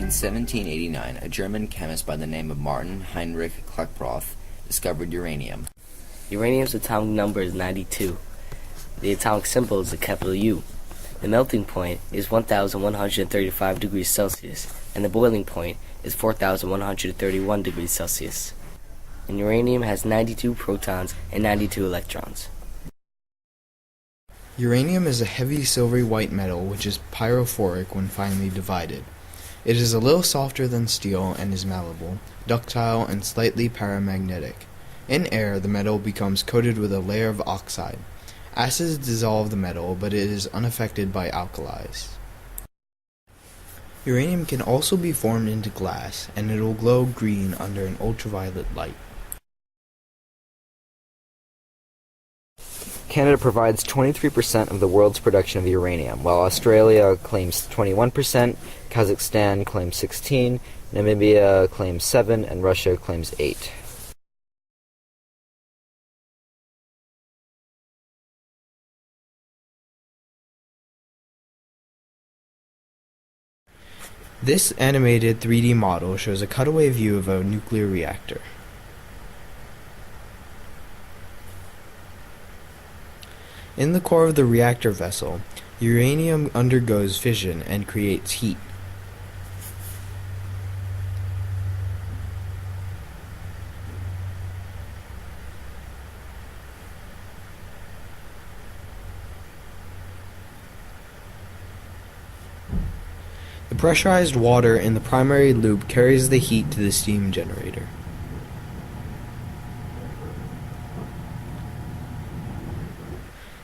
In 1789, a German chemist by the name of Martin Heinrich Klaproth discovered uranium. Uranium's atomic number is 92. The atomic symbol is a capital U. The melting point is 1,135 degrees Celsius, and the boiling point is 4,131 degrees Celsius. And uranium has 92 protons and 92 electrons. Uranium is a heavy silvery white metal which is pyrophoric when finely divided. It is a little softer than steel and is malleable, ductile, and slightly paramagnetic. In air, the metal becomes coated with a layer of oxide. Acids dissolve the metal, but it is unaffected by alkalis. Uranium can also be formed into glass, and it will glow green under an ultraviolet light. Canada provides 23% of the world's production of uranium, while Australia claims 21%, Kazakhstan claims 16%, Namibia claims 7%, and Russia claims 8%. This animated 3D model shows a cutaway view of a nuclear reactor. In the core of the reactor vessel, uranium undergoes fission and creates heat. The pressurized water in the primary loop carries the heat to the steam generator.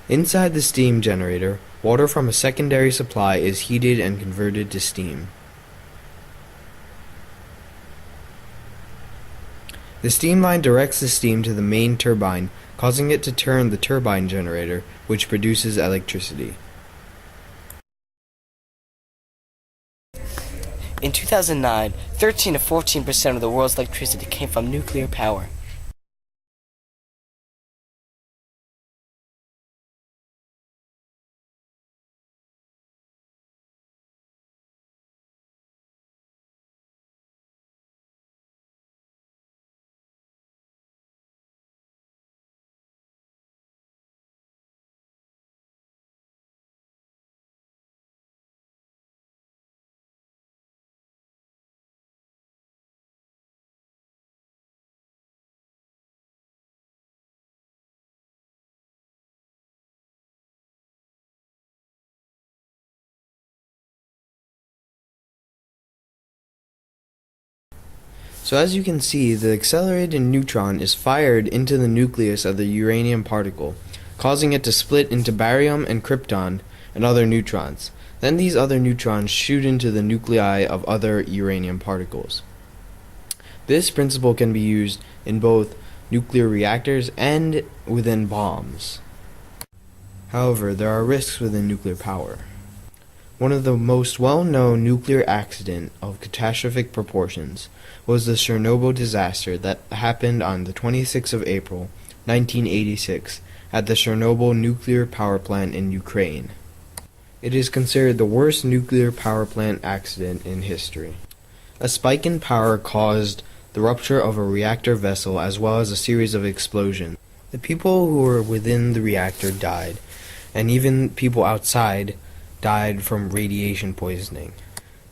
Inside the steam generator, water from a secondary supply is heated and converted to steam. The steam line directs the steam to the main turbine, causing it to turn the turbine generator, which produces electricity. In 2009, 13 to 14% of the world's electricity came from nuclear power. So as you can see, the accelerated neutron is fired into the nucleus of the uranium particle, causing it to split into barium and krypton and other neutrons. Then these other neutrons shoot into the nuclei of other uranium particles. This principle can be used in both nuclear reactors and within bombs. However, there are risks within nuclear power. One of the most well-known nuclear accident of catastrophic proportions was the Chernobyl disaster that happened on the 26th of April, 1986, at the Chernobyl nuclear power plant in Ukraine. It is considered the worst nuclear power plant accident in history. A spike in power caused the rupture of a reactor vessel as well as a series of explosions. The people who were within the reactor died, and even people outside died from radiation poisoning.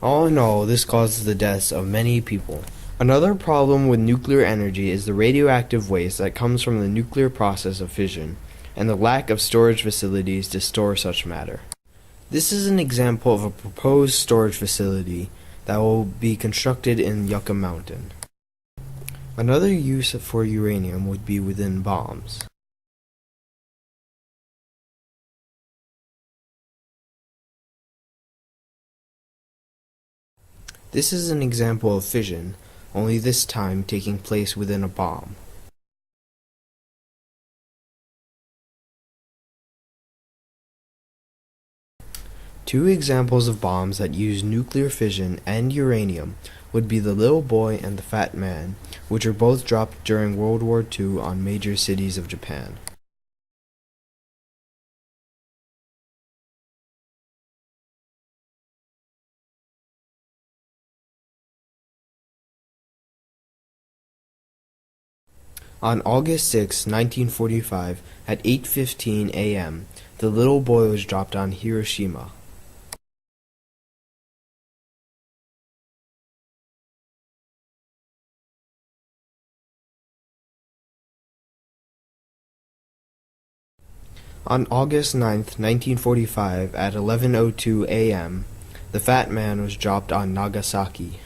All in all, this causes the deaths of many people. Another problem with nuclear energy is the radioactive waste that comes from the nuclear process of fission, and the lack of storage facilities to store such matter. This is an example of a proposed storage facility that will be constructed in Yucca Mountain. Another use for uranium would be within bombs. This is an example of fission, only this time taking place within a bomb. Two examples of bombs that use nuclear fission and uranium would be the Little Boy and the Fat Man, which were both dropped during World War II on major cities of Japan. On August 6, 1945, at 8:15 a.m., the little boy was dropped on Hiroshima. On August 9th, 1945, at 11:02 a.m., the fat man was dropped on Nagasaki.